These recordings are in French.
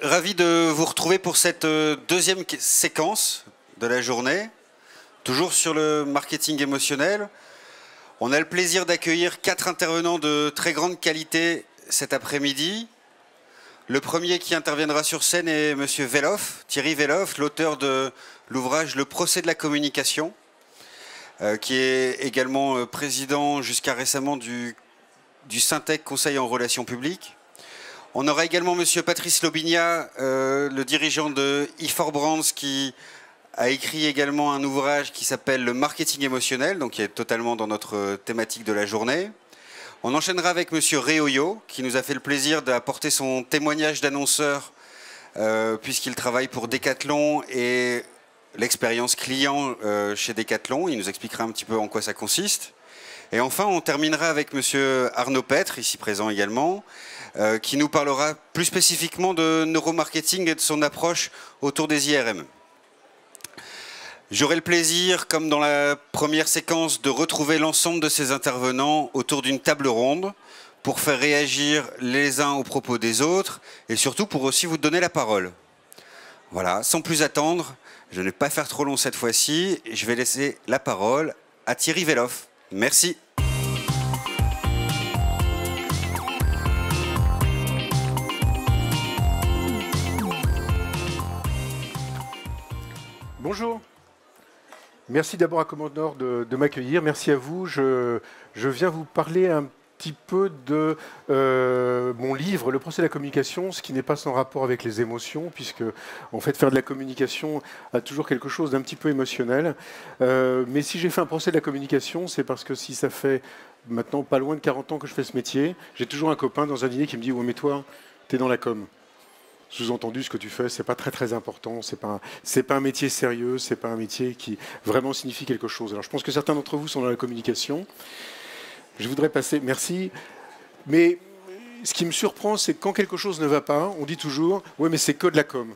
ravi de vous retrouver pour cette deuxième séquence de la journée, toujours sur le marketing émotionnel. On a le plaisir d'accueillir 4 intervenants de très grande qualité cet après-midi. Le premier qui interviendra sur scène est Monsieur Veloff, Thierry Veloff, l'auteur de l'ouvrage Le procès de la communication, qui est également président jusqu'à récemment du Syntec Conseil en relations publiques. On aura également Monsieur Patrice Lobigna, le dirigeant de E4Brands, qui a écrit également un ouvrage qui s'appelle Le marketing émotionnel, donc qui est totalement dans notre thématique de la journée. On enchaînera avec Monsieur Réoyo, qui nous a fait le plaisir d'apporter son témoignage d'annonceur, puisqu'il travaille pour Decathlon et l'expérience client chez Decathlon. Il nous expliquera un petit peu en quoi ça consiste. Et enfin, on terminera avec Monsieur Arnaud Petre, ici présent également, qui nous parlera plus spécifiquement de neuromarketing et de son approche autour des IRM. J'aurai le plaisir, comme dans la première séquence, de retrouver l'ensemble de ces intervenants autour d'une table ronde pour faire réagir les uns aux propos des autres et surtout pour aussi vous donner la parole. Voilà, sans plus attendre, je ne vais pas faire trop long cette fois-ci, je vais laisser la parole à Thierry Veloff. Merci. Bonjour. Merci d'abord à Commodore de m'accueillir. Merci à vous. Je viens vous parler un petit peu de mon livre, Le procès de la communication, ce qui n'est pas sans rapport avec les émotions, puisque en fait faire de la communication a toujours quelque chose d'un petit peu émotionnel. Mais si j'ai fait un procès de la communication, c'est parce que si ça fait maintenant pas loin de 40 ans que je fais ce métier, j'ai toujours un copain dans un dîner qui me dit « Ouais, mais toi, t'es dans la com ». Sous-entendu, ce que tu fais, c'est pas très important, c'est pas un métier sérieux, c'est pas un métier qui vraiment signifie quelque chose. Alors je pense que certains d'entre vous sont dans la communication. Je voudrais passer, merci. Mais ce qui me surprend, c'est que quand quelque chose ne va pas, on dit toujours « ouais, mais c'est que de la com ».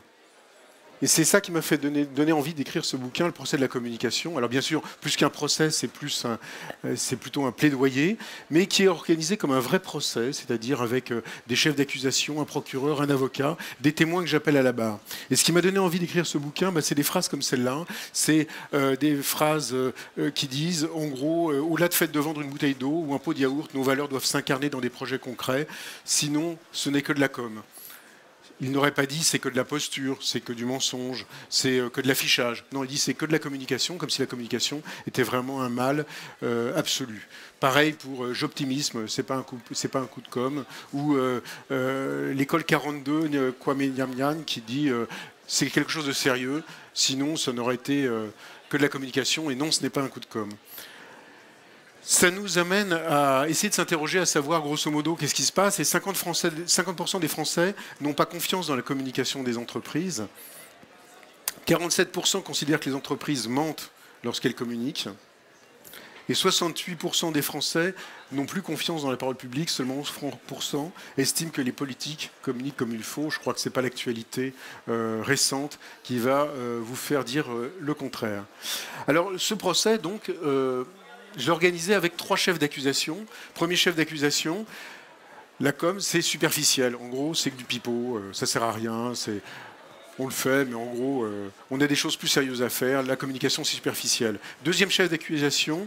Et c'est ça qui m'a fait donner envie d'écrire ce bouquin, Le procès de la communication. Alors bien sûr, plus qu'un procès, c'est plutôt un plaidoyer, mais qui est organisé comme un vrai procès, c'est-à-dire avec des chefs d'accusation, un procureur, un avocat, des témoins que j'appelle à la barre. Et ce qui m'a donné envie d'écrire ce bouquin, c'est des phrases comme celle-là. C'est des phrases qui disent, en gros, au-delà de fait de vendre une bouteille d'eau ou un pot de yaourt, nos valeurs doivent s'incarner dans des projets concrets, sinon ce n'est que de la com. Il n'aurait pas dit c'est que de la posture, c'est que du mensonge, c'est que de l'affichage. Non, il dit c'est que de la communication, comme si la communication était vraiment un mal absolu. Pareil pour J'optimisme, c'est pas un coup de com. Ou l'école 42, Kwame Nyamnyan, qui dit c'est quelque chose de sérieux, sinon ça n'aurait été que de la communication, et non, ce n'est pas un coup de com'. Ça nous amène à essayer de s'interroger, à savoir grosso modo qu'est-ce qui se passe. Et 50% des Français n'ont pas confiance dans la communication des entreprises. 47% considèrent que les entreprises mentent lorsqu'elles communiquent. Et 68% des Français n'ont plus confiance dans la parole publique. Seulement 11% estiment que les politiques communiquent comme il faut. Je crois que ce n'est pas l'actualité récente qui va vous faire dire le contraire. Alors ce procès, donc... je l'ai organisé avec 3 chefs d'accusation. Premier chef d'accusation, la com, c'est superficiel. En gros, c'est que du pipeau, ça sert à rien, on le fait, mais en gros, on a des choses plus sérieuses à faire. La communication, c'est superficiel. Deuxième chef d'accusation,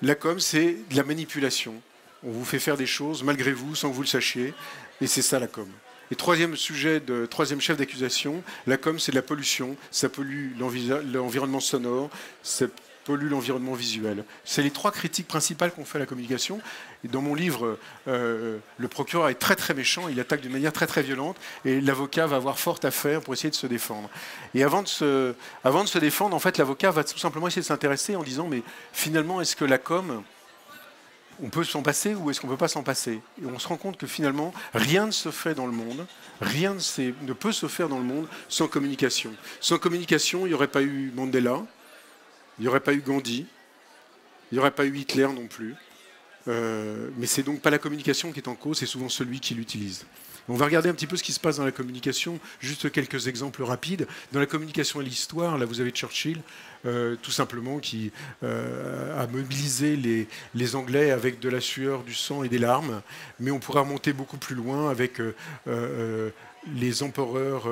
la com, c'est de la manipulation. On vous fait faire des choses malgré vous, sans que vous le sachiez, et c'est ça la com. Et troisième chef d'accusation, la com, c'est de la pollution. Ça pollue l'environnement sonore, ça pollue l'environnement visuel. C'est les 3 critiques principales qu'on fait à la communication. Et dans mon livre, le procureur est très très méchant, il attaque d'une manière très très violente, et l'avocat va avoir fort à faire pour essayer de se défendre. Et avant de se défendre, en fait, l'avocat va tout simplement essayer de s'intéresser en disant, mais finalement, est-ce que la com, on peut s'en passer ou est-ce qu'on ne peut pas s'en passer? Et on se rend compte que finalement, rien ne se fait dans le monde, rien ne peut se faire dans le monde sans communication. Sans communication, il n'y aurait pas eu Mandela, il n'y aurait pas eu Gandhi, il n'y aurait pas eu Hitler non plus. Mais c'est donc pas la communication qui est en cause, c'est souvent celui qui l'utilise. On va regarder un petit peu ce qui se passe dans la communication, juste quelques exemples rapides. Dans la communication et l'histoire, là vous avez Churchill, tout simplement, qui a mobilisé les Anglais avec de la sueur, du sang et des larmes. Mais on pourrait remonter beaucoup plus loin avec les empereurs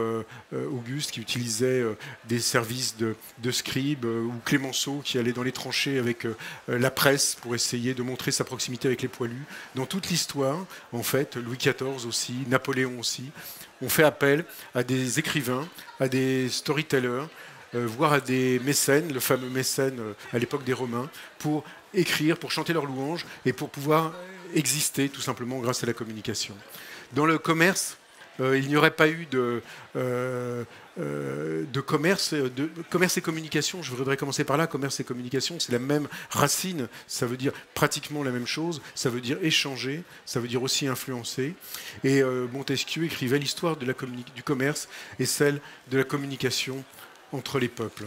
Auguste qui utilisaient des services de scribes, ou Clémenceau qui allait dans les tranchées avec la presse pour essayer de montrer sa proximité avec les poilus. Dans toute l'histoire, en fait, Louis XIV aussi, Napoléon aussi, ont fait appel à des écrivains, à des storytellers, voire à des mécènes, le fameux mécène à l'époque des Romains, pour écrire, pour chanter leurs louanges et pour pouvoir exister tout simplement grâce à la communication. Dans le commerce, il n'y aurait pas eu de commerce et communication. Je voudrais commencer par là. Commerce et communication, c'est la même racine. Ça veut dire pratiquement la même chose. Ça veut dire échanger. Ça veut dire aussi influencer. Et Montesquieu écrivait l'histoire du commerce et celle de la communication entre les peuples.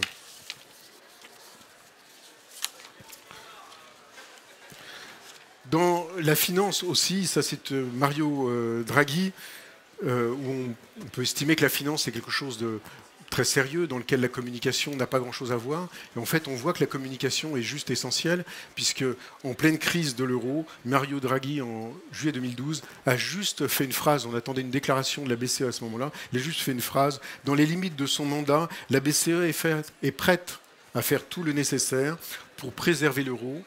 Dans la finance aussi, ça c'est Mario Draghi, où on peut estimer que la finance est quelque chose de très sérieux, dans lequel la communication n'a pas grand-chose à voir. Et en fait, on voit que la communication est juste essentielle, puisque en pleine crise de l'euro, Mario Draghi, en juillet 2012, a juste fait une phrase, on attendait une déclaration de la BCE à ce moment-là, il a juste fait une phrase, dans les limites de son mandat, la BCE est prête à faire tout le nécessaire pour préserver l'euro.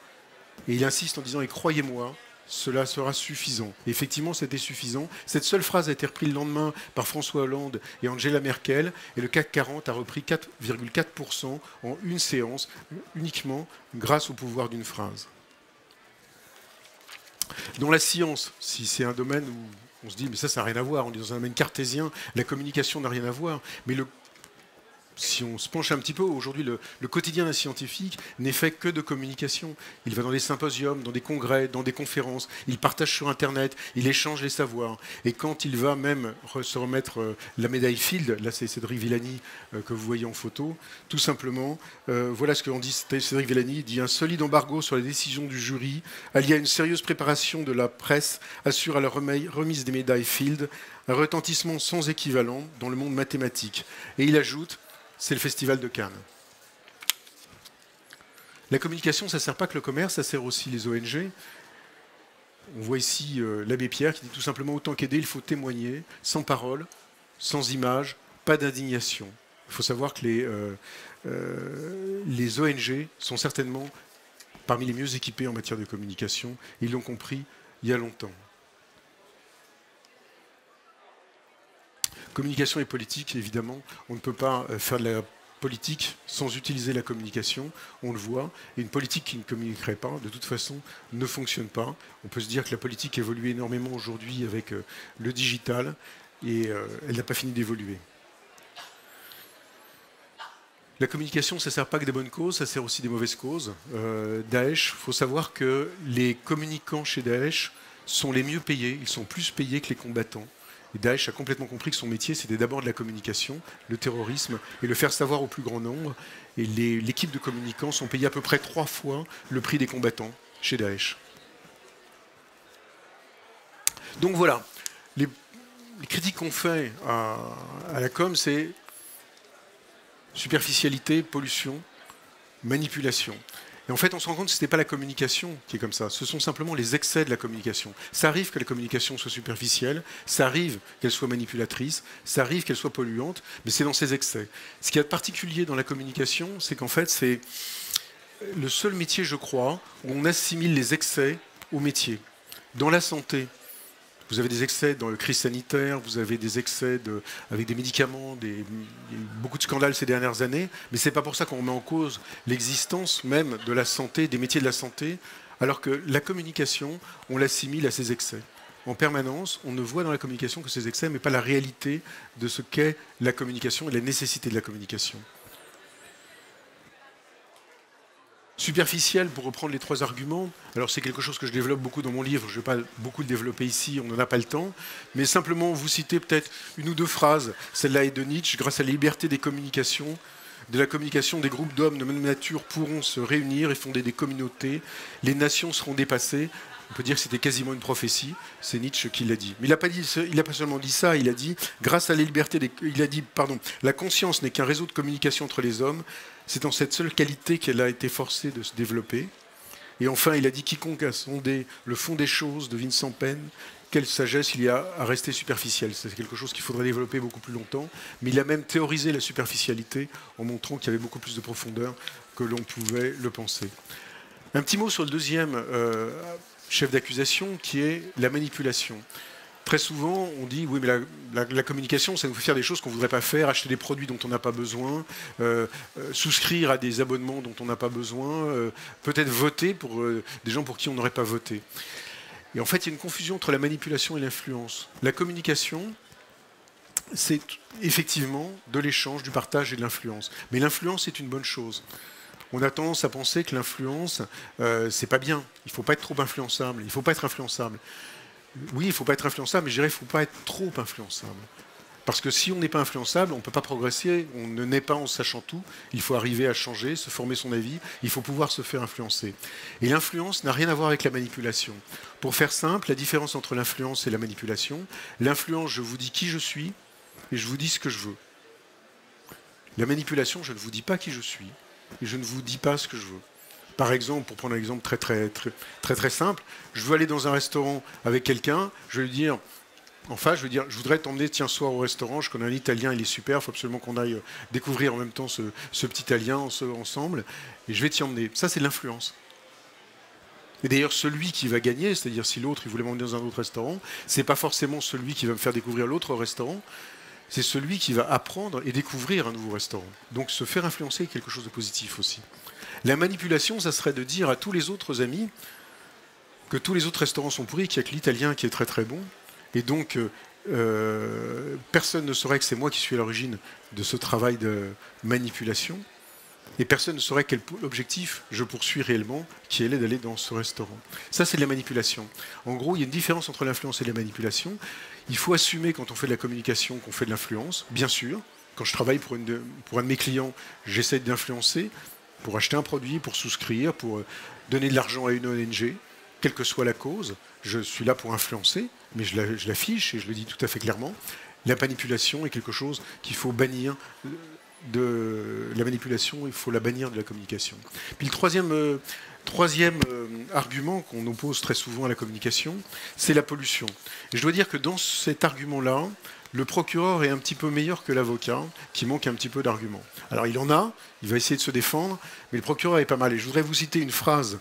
Et il insiste en disant « Et croyez-moi, cela sera suffisant ». Et effectivement, c'était suffisant. Cette seule phrase a été reprise le lendemain par François Hollande et Angela Merkel. Et le CAC 40 a repris 4,4% en une séance, uniquement grâce au pouvoir d'une phrase. Dans la science, si c'est un domaine où on se dit « Mais ça n'a rien à voir », on est dans un domaine cartésien, la communication n'a rien à voir. Mais si on se penche un petit peu, aujourd'hui, le quotidien d'un scientifique n'est fait que de communication. Il va dans des symposiums, dans des congrès, dans des conférences, il partage sur Internet, il échange les savoirs. Et quand il va même se remettre la médaille Field, là c'est Cédric Villani que vous voyez en photo, tout simplement, voilà ce qu'en dit Cédric Villani, il dit « Un solide embargo sur les décisions du jury, allié à une sérieuse préparation de la presse, assure à la remise des médailles Field un retentissement sans équivalent dans le monde mathématique. » Et il ajoute c'est le Festival de Cannes. La communication, ça ne sert pas que le commerce, ça sert aussi les ONG. On voit ici l'abbé Pierre qui dit tout simplement autant qu'aider, il faut témoigner, sans parole, sans image, pas d'indignation. Il faut savoir que les ONG sont certainement parmi les mieux équipés en matière de communication. Ils l'ont compris il y a longtemps. Communication et politique, évidemment, on ne peut pas faire de la politique sans utiliser la communication, on le voit, et une politique qui ne communiquerait pas, de toute façon, ne fonctionne pas. On peut se dire que la politique évolue énormément aujourd'hui avec le digital, et elle n'a pas fini d'évoluer. La communication, ça ne sert pas que des bonnes causes, ça sert aussi des mauvaises causes. Daesh, il faut savoir que les communicants chez Daesh sont les mieux payés, ils sont plus payés que les combattants. Et Daesh a complètement compris que son métier, c'était d'abord de la communication, le terrorisme, et le faire savoir au plus grand nombre. Et l'équipe de communicants sont payés à peu près 3 fois le prix des combattants chez Daesh. Donc voilà, les critiques qu'on fait à la com, c'est superficialité, pollution, manipulation. Et en fait, on se rend compte que ce n'était pas la communication qui est comme ça. Ce sont simplement les excès de la communication. Ça arrive que la communication soit superficielle, ça arrive qu'elle soit manipulatrice, ça arrive qu'elle soit polluante, mais c'est dans ces excès. Ce qui est particulier dans la communication, c'est qu'en fait, c'est le seul métier, je crois, où on assimile les excès au métier. Dans la santé, vous avez des excès dans le crise sanitaire, vous avez des excès avec des médicaments, il y a eu beaucoup de scandales ces dernières années, mais ce n'est pas pour ça qu'on met en cause l'existence même de la santé, des métiers de la santé, alors que la communication, on l'assimile à ces excès. En permanence, on ne voit dans la communication que ces excès, mais pas la réalité de ce qu'est la communication et la nécessité de la communication. Superficiel, pour reprendre les 3 arguments, alors c'est quelque chose que je développe beaucoup dans mon livre, je ne vais pas beaucoup le développer ici, on n'en a pas le temps, mais simplement vous citer peut-être 1 ou 2 phrases. Celle-là est de Nietzsche, grâce à la liberté des communications, de la communication, des groupes d'hommes de même nature pourront se réunir et fonder des communautés, les nations seront dépassées. On peut dire que c'était quasiment une prophétie, c'est Nietzsche qui l'a dit. Mais il n'a pas seulement dit ça, il a dit, grâce à la liberté, la conscience n'est qu'un réseau de communication entre les hommes, c'est en cette seule qualité qu'elle a été forcée de se développer. Et enfin, il a dit, quiconque a sondé le fond des choses devine sans peine quelle sagesse il y a à rester superficiel. C'est quelque chose qu'il faudrait développer beaucoup plus longtemps, mais il a même théorisé la superficialité en montrant qu'il y avait beaucoup plus de profondeur que l'on pouvait le penser. Un petit mot sur le deuxième chef d'accusation, qui est la manipulation. Très souvent, on dit, oui, mais la communication, ça nous fait faire des choses qu'on ne voudrait pas faire, acheter des produits dont on n'a pas besoin, souscrire à des abonnements dont on n'a pas besoin, peut-être voter pour des gens pour qui on n'aurait pas voté. Et en fait, il y a une confusion entre la manipulation et l'influence. La communication, c'est effectivement de l'échange, du partage et de l'influence. Mais l'influence est une bonne chose. On a tendance à penser que l'influence, c'est pas bien. Il ne faut pas être trop influençable. Il ne faut pas être influençable. Oui, il ne faut pas être influençable, mais je dirais qu'il ne faut pas être trop influençable. Parce que si on n'est pas influençable, on ne peut pas progresser, on ne naît pas en sachant tout. Il faut arriver à changer, se former son avis, il faut pouvoir se faire influencer. Et l'influence n'a rien à voir avec la manipulation. Pour faire simple, la différence entre l'influence et la manipulation, l'influence, je vous dis qui je suis et je vous dis ce que je veux. La manipulation, je ne vous dis pas qui je suis et je ne vous dis pas ce que je veux. Par exemple, pour prendre un exemple très simple, je veux aller dans un restaurant avec quelqu'un, je vais lui dire, je voudrais t'emmener tiens ce soir au restaurant, je connais un Italien, il est super, il faut absolument qu'on aille découvrir en même temps ce petit Italien ensemble, et je vais t'y emmener. Ça, c'est de l'influence. Et d'ailleurs, celui qui va gagner, c'est-à-dire si l'autre il voulait m'emmener dans un autre restaurant, c'est pas forcément celui qui va me faire découvrir l'autre restaurant, c'est celui qui va apprendre et découvrir un nouveau restaurant. Donc se faire influencer est quelque chose de positif aussi. La manipulation, ça serait de dire à tous les autres amis que tous les autres restaurants sont pourris, qu'il n'y a que l'italien qui est très très bon, et donc personne ne saurait que c'est moi qui suis à l'origine de ce travail de manipulation, et personne ne saurait quel objectif je poursuis réellement, qui est d'aller dans ce restaurant. Ça, c'est de la manipulation. En gros, il y a une différence entre l'influence et la manipulation. Il faut assumer quand on fait de la communication qu'on fait de l'influence, bien sûr. Quand je travaille pour un de mes clients, j'essaie d'influencer pour acheter un produit, pour souscrire, pour donner de l'argent à une ONG, quelle que soit la cause. Je suis là pour influencer, mais je l'affiche et je le dis tout à fait clairement. La manipulation est quelque chose qu'il faut bannir de la manipulation, il faut la bannir de la communication. Puis le troisième argument qu'on oppose très souvent à la communication, c'est la pollution. Et je dois dire que dans cet argument-là, le procureur est un petit peu meilleur que l'avocat, qui manque un petit peu d'arguments. Alors il en a, il va essayer de se défendre, mais le procureur est pas mal. Et je voudrais vous citer une phrase,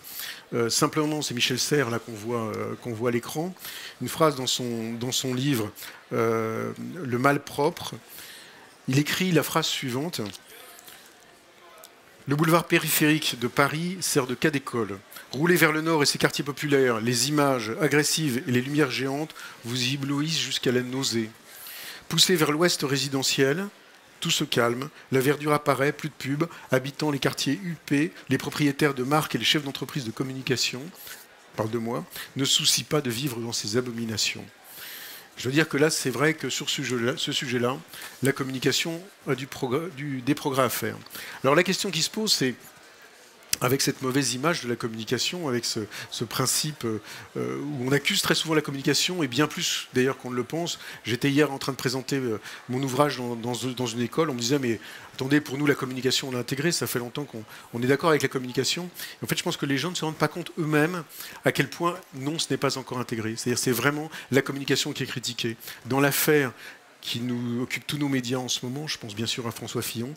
simplement, c'est Michel Serres là, qu'on voit à l'écran, une phrase dans son livre « Le mal propre ». Il écrit la phrase suivante. Le boulevard périphérique de Paris sert de cas d'école. Roulez vers le nord et ses quartiers populaires, les images agressives et les lumières géantes vous y éblouissent jusqu'à la nausée. Poussez vers l'ouest résidentiel, tout se calme, la verdure apparaît, plus de pubs, habitant les quartiers huppés, les propriétaires de marques et les chefs d'entreprise de communication, parle de moi, ne se soucient pas de vivre dans ces abominations. Je veux dire que là, c'est vrai que sur ce sujet-là, la communication a des progrès à faire. Alors la question qui se pose, c'est, avec cette mauvaise image de la communication, avec ce principe où on accuse très souvent la communication, et bien plus d'ailleurs qu'on ne le pense. J'étais hier en train de présenter mon ouvrage dans une école, on me disait mais attendez, pour nous la communication on l'a intégrée, ça fait longtemps qu'on est d'accord avec la communication. Et en fait je pense que les gens ne se rendent pas compte eux-mêmes à quel point non, ce n'est pas encore intégré. C'est-à-dire c'est vraiment la communication qui est critiquée. Dans l'affaire qui nous occupe tous nos médias en ce moment, je pense bien sûr à François Fillon,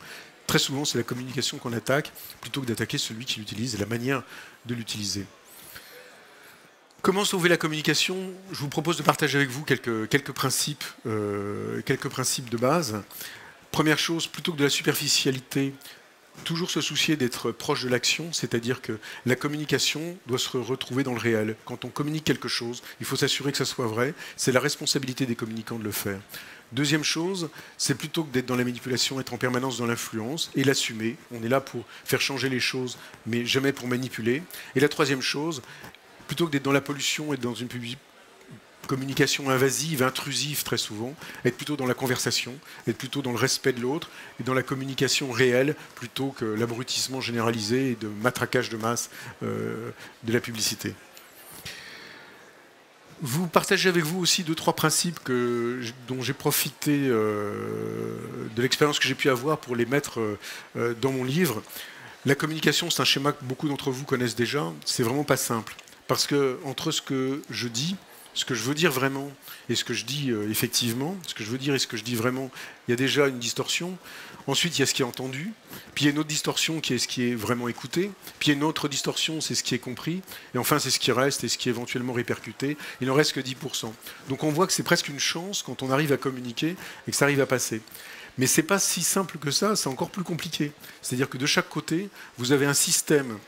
très souvent, c'est la communication qu'on attaque, plutôt que d'attaquer celui qui l'utilise et la manière de l'utiliser. Comment sauver la communication? Je vous propose de partager avec vous quelques principes de base. Première chose, plutôt que de la superficialité, toujours se soucier d'être proche de l'action, c'est-à-dire que la communication doit se retrouver dans le réel. Quand on communique quelque chose, il faut s'assurer que ça soit vrai. C'est la responsabilité des communicants de le faire. Deuxième chose, c'est plutôt que d'être dans la manipulation, être en permanence dans l'influence et l'assumer. On est là pour faire changer les choses, mais jamais pour manipuler. Et la troisième chose, plutôt que d'être dans la pollution et dans une communication invasive, intrusive très souvent, être plutôt dans la conversation, être plutôt dans le respect de l'autre et dans la communication réelle plutôt que l'abrutissement généralisé et de matraquage de masse de la publicité. Vous partagez avec vous aussi 2-3 principes dont j'ai profité de l'expérience que j'ai pu avoir pour les mettre dans mon livre. La communication, c'est un schéma que beaucoup d'entre vous connaissent déjà. C'est vraiment pas simple. Parce que entre ce que je dis, ce que je veux dire vraiment et ce que je dis effectivement, ce que je veux dire et ce que je dis vraiment, il y a déjà une distorsion. Ensuite, il y a ce qui est entendu, puis il y a une autre distorsion qui est ce qui est vraiment écouté, puis il y a une autre distorsion, c'est ce qui est compris, et enfin c'est ce qui reste et ce qui est éventuellement répercuté. Il n'en reste que 10%. Donc on voit que c'est presque une chance quand on arrive à communiquer et que ça arrive à passer. Mais ce n'est pas si simple que ça, c'est encore plus compliqué. C'est-à-dire que de chaque côté, vous avez un système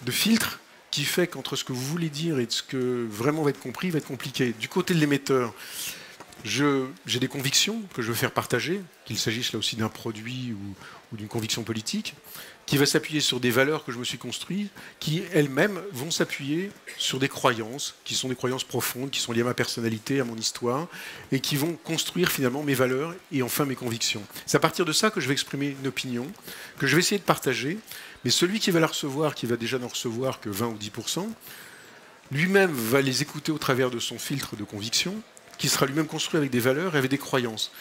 de filtre qui fait qu'entre ce que vous voulez dire et ce que vraiment va être compris va être compliqué. Du côté de l'émetteur, j'ai des convictions que je veux faire partager, qu'il s'agisse là aussi d'un produit ou d'une conviction politique, qui va s'appuyer sur des valeurs que je me suis construites, qui elles-mêmes vont s'appuyer sur des croyances, qui sont des croyances profondes, qui sont liées à ma personnalité, à mon histoire, et qui vont construire finalement mes valeurs et enfin mes convictions. C'est à partir de ça que je vais exprimer une opinion, que je vais essayer de partager, mais celui qui va la recevoir, qui va déjà n'en recevoir que 20 ou 10%, lui-même va les écouter au travers de son filtre de conviction, qui sera lui-même construit avec des valeurs et avec des croyances.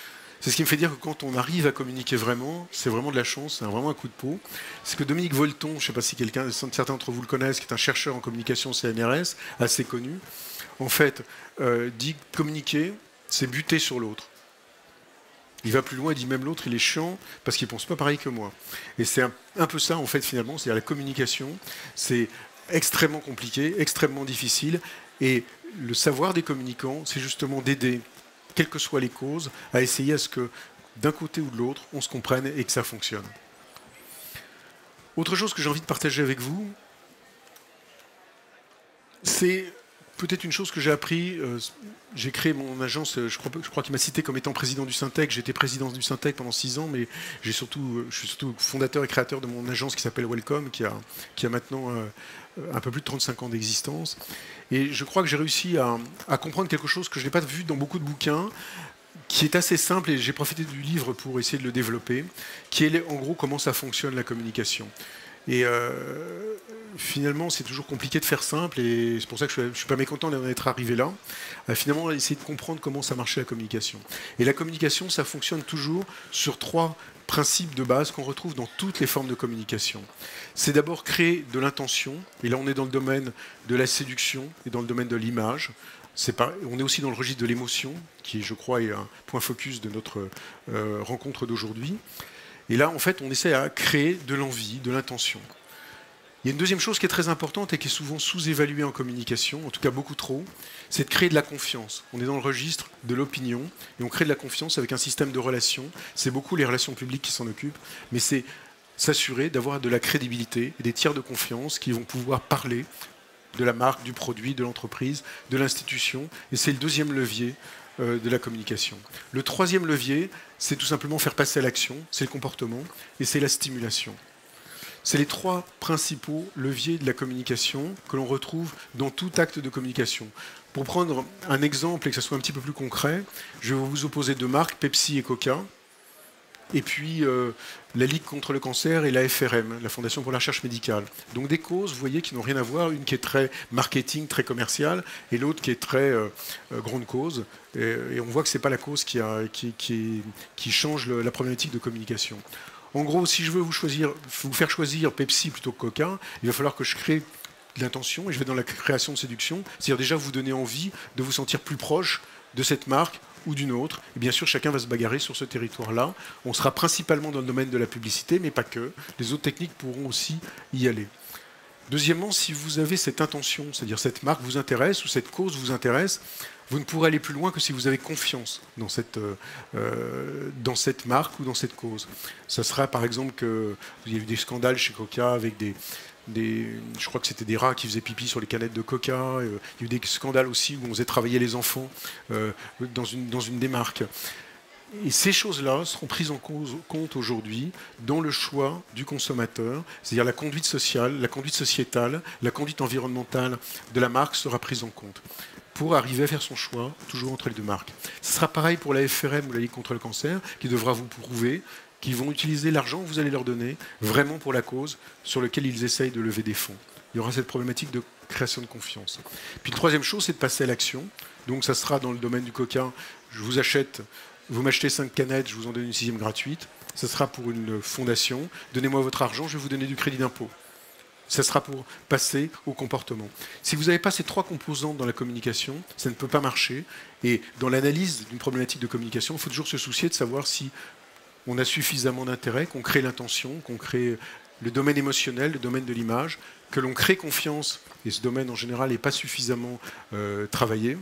C'est ce qui me fait dire que quand on arrive à communiquer vraiment, c'est vraiment de la chance, c'est vraiment un coup de peau. C'est que Dominique Volton, je ne sais pas si certains d'entre vous le connaissent, qui est un chercheur en communication CNRS, assez connu, en fait, dit que communiquer, c'est buter sur l'autre. Il va plus loin, il dit même l'autre, il est chiant parce qu'il ne pense pas pareil que moi. Et c'est un peu ça, en fait, finalement, c'est-à-dire la communication, c'est extrêmement compliqué, extrêmement difficile, et le savoir des communicants, c'est justement d'aider, quelles que soient les causes, à essayer à ce que, d'un côté ou de l'autre, on se comprenne et que ça fonctionne. Autre chose que j'ai envie de partager avec vous, c'est peut-être une chose que j'ai appris. J'ai créé mon agence, je crois qu'il m'a cité comme étant président du Syntec. J'étais président du Syntec pendant 6 ans, mais je suis surtout fondateur et créateur de mon agence qui s'appelle Welcome, qui a maintenant un peu plus de 35 ans d'existence. Et je crois que j'ai réussi à comprendre quelque chose que je n'ai pas vu dans beaucoup de bouquins, qui est assez simple, et j'ai profité du livre pour essayer de le développer, qui est en gros comment ça fonctionne la communication. Et finalement, c'est toujours compliqué de faire simple, et c'est pour ça que je ne suis pas mécontent d'en être arrivé là. Finalement, essayer de comprendre comment ça marchait la communication. Et la communication, ça fonctionne toujours sur 3 principes de base qu'on retrouve dans toutes les formes de communication. C'est d'abord créer de l'intention, et là on est dans le domaine de la séduction et dans le domaine de l'image. On est aussi dans le registre de l'émotion, qui je crois est un point focus de notre rencontre d'aujourd'hui. Et là, en fait, on essaie à créer de l'envie, de l'intention. Il y a une deuxième chose qui est très importante et qui est souvent sous-évaluée en communication, en tout cas beaucoup trop, c'est de créer de la confiance. On est dans le registre de l'opinion et on crée de la confiance avec un système de relations. C'est beaucoup les relations publiques qui s'en occupent, mais c'est s'assurer d'avoir de la crédibilité et des tiers de confiance qui vont pouvoir parler de la marque, du produit, de l'entreprise, de l'institution. Et c'est le deuxième levier de la communication. Le troisième levier, c'est tout simplement faire passer à l'action, c'est le comportement et c'est la stimulation. C'est les 3 principaux leviers de la communication que l'on retrouve dans tout acte de communication. Pour prendre un exemple et que ça soit un petit peu plus concret, je vais vous opposer 2 marques, Pepsi et Coca, et puis la Ligue contre le cancer et la FRM, la Fondation pour la recherche médicale. Donc des causes, vous voyez, qui n'ont rien à voir, une qui est très marketing, très commerciale, et l'autre qui est très grande cause. Et on voit que ce n'est pas la cause qui change la problématique de communication. En gros, si je veux vous faire choisir Pepsi plutôt que Coca, il va falloir que je crée de l'intention, et je vais dans la création de séduction, c'est-à-dire déjà vous donner envie de vous sentir plus proche de cette marque ou d'une autre. Et bien sûr, chacun va se bagarrer sur ce territoire-là. On sera principalement dans le domaine de la publicité, mais pas que. Les autres techniques pourront aussi y aller. Deuxièmement, si vous avez cette intention, c'est-à-dire cette marque vous intéresse ou cette cause vous intéresse, vous ne pourrez aller plus loin que si vous avez confiance dans cette marque ou dans cette cause. Ça sera par exemple qu'il y a eu des scandales chez Coca avec je crois que c'était des rats qui faisaient pipi sur les canettes de Coca. Il y a eu des scandales aussi où on faisait travailler les enfants dans une des marques. Et ces choses-là seront prises en compte aujourd'hui dans le choix du consommateur, c'est-à-dire la conduite sociale, la conduite sociétale, la conduite environnementale de la marque sera prise en compte pour arriver à faire son choix, toujours entre les 2 marques. Ce sera pareil pour la FRM ou la Ligue contre le cancer, qui devra vous prouver qu'ils vont utiliser l'argent que vous allez leur donner vraiment pour la cause sur laquelle ils essayent de lever des fonds. Il y aura cette problématique de création de confiance. Puis la troisième chose, c'est de passer à l'action. Donc ça sera dans le domaine du Coca, vous m'achetez 5 canettes, je vous en donne une 6e gratuite. Ça sera pour une fondation. Donnez-moi votre argent, je vais vous donner du crédit d'impôt. Ça sera pour passer au comportement. Si vous n'avez pas ces trois composantes dans la communication, ça ne peut pas marcher. Et dans l'analyse d'une problématique de communication, il faut toujours se soucier de savoir si on a suffisamment d'intérêt, qu'on crée l'intention, qu'on crée le domaine émotionnel, le domaine de l'image, que l'on crée confiance, et ce domaine en général n'est pas suffisamment travaillé.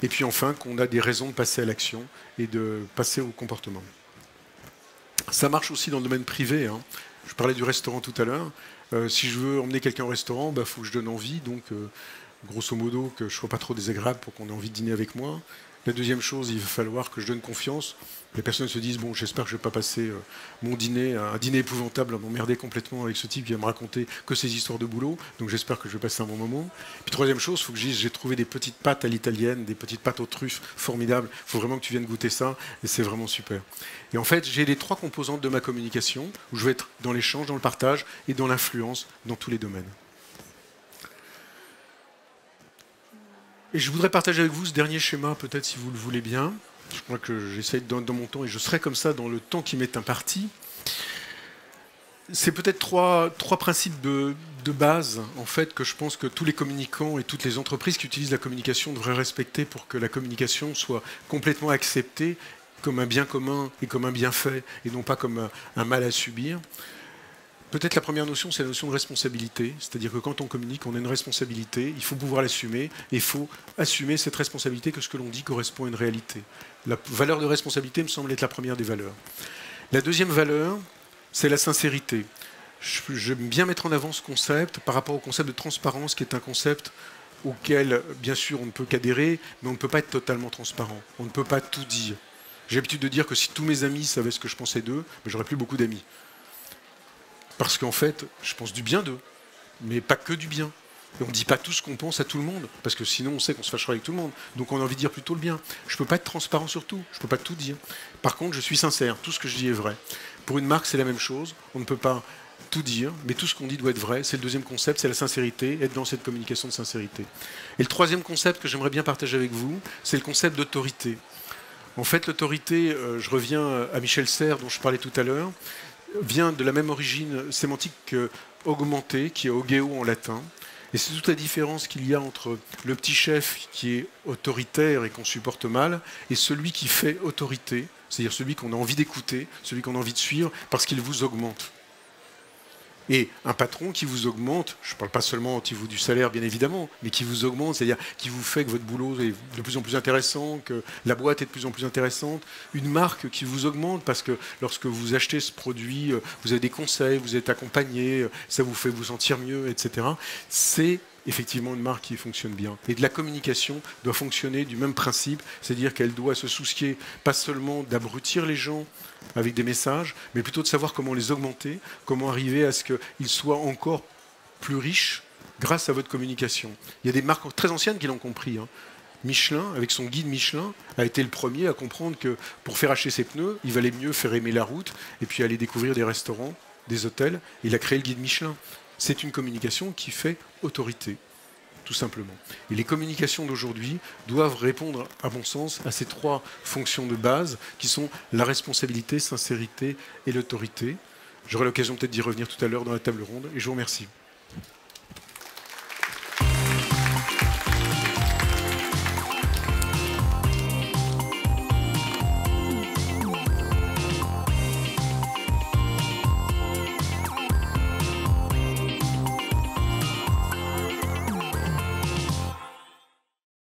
Et puis enfin, qu'on a des raisons de passer à l'action et de passer au comportement. Ça marche aussi dans le domaine privé, hein. Je parlais du restaurant tout à l'heure. Si je veux emmener quelqu'un au restaurant, il faut que je donne envie. Donc, grosso modo, que je ne sois pas trop désagréable pour qu'on ait envie de dîner avec moi. La deuxième chose, il va falloir que je donne confiance. Les personnes se disent, bon, j'espère que je ne vais pas passer mon dîner, un dîner épouvantable, à m'emmerder complètement avec ce type qui va me raconter que ses histoires de boulot. Donc j'espère que je vais passer un bon moment. Puis troisième chose, il faut que je dise, j'ai trouvé des petites pâtes à l'italienne, des petites pâtes aux truffes formidables. Il faut vraiment que tu viennes goûter ça, et c'est vraiment super. Et en fait, j'ai les trois composantes de ma communication, où je vais être dans l'échange, dans le partage et dans l'influence dans tous les domaines. Et je voudrais partager avec vous ce dernier schéma, peut-être si vous le voulez bien. Je crois que j'essaie dans mon temps et je serai comme ça dans le temps qui m'est imparti. C'est peut-être trois principes de base, en fait, que je pense que tous les communicants et toutes les entreprises qui utilisent la communication devraient respecter pour que la communication soit complètement acceptée comme un bien commun et comme un bienfait et non pas comme un mal à subir. Peut-être la première notion, c'est la notion de responsabilité. C'est-à-dire que quand on communique, on a une responsabilité, il faut pouvoir l'assumer, et il faut assumer cette responsabilité que ce que l'on dit correspond à une réalité. La valeur de responsabilité me semble être la première des valeurs. La deuxième valeur, c'est la sincérité. J'aime bien mettre en avant ce concept par rapport au concept de transparence, qui est un concept auquel, bien sûr, on ne peut qu'adhérer, mais on ne peut pas être totalement transparent. On ne peut pas tout dire. J'ai l'habitude de dire que si tous mes amis savaient ce que je pensais d'eux, j'aurais plus beaucoup d'amis. Parce qu'en fait, je pense du bien d'eux, mais pas que du bien. Et on ne dit pas tout ce qu'on pense à tout le monde, parce que sinon on sait qu'on se fâchera avec tout le monde. Donc on a envie de dire plutôt le bien. Je ne peux pas être transparent sur tout, je ne peux pas tout dire. Par contre, je suis sincère, tout ce que je dis est vrai. Pour une marque, c'est la même chose, on ne peut pas tout dire, mais tout ce qu'on dit doit être vrai. C'est le deuxième concept, c'est la sincérité, être dans cette communication de sincérité. Et le troisième concept que j'aimerais bien partager avec vous, c'est le concept d'autorité. En fait, l'autorité, je reviens à Michel Serres, dont je parlais tout à l'heure, vient de la même origine sémantique que augmenter, qui est augeo en latin. Et c'est toute la différence qu'il y a entre le petit chef qui est autoritaire et qu'on supporte mal, et celui qui fait autorité, c'est-à-dire celui qu'on a envie d'écouter, celui qu'on a envie de suivre, parce qu'il vous augmente. Et un patron qui vous augmente, je ne parle pas seulement au niveau du salaire bien évidemment, mais qui vous augmente, c'est-à-dire qui vous fait que votre boulot est de plus en plus intéressant, que la boîte est de plus en plus intéressante, une marque qui vous augmente parce que lorsque vous achetez ce produit, vous avez des conseils, vous êtes accompagné, ça vous fait vous sentir mieux, etc. C'est effectivement une marque qui fonctionne bien. Et de la communication doit fonctionner du même principe, c'est-à-dire qu'elle doit se soucier pas seulement d'abrutir les gens avec des messages, mais plutôt de savoir comment les augmenter, comment arriver à ce qu'ils soient encore plus riches grâce à votre communication. Il y a des marques très anciennes qui l'ont compris, hein. Michelin, avec son guide Michelin, a été le premier à comprendre que pour faire acheter ses pneus, il valait mieux faire aimer la route et puis aller découvrir des restaurants, des hôtels. Il a créé le guide Michelin. C'est une communication qui fait autorité, tout simplement. Et les communications d'aujourd'hui doivent répondre, à mon sens, à ces trois fonctions de base qui sont la responsabilité, sincérité et l'autorité. J'aurai l'occasion peut-être d'y revenir tout à l'heure dans la table ronde et je vous remercie.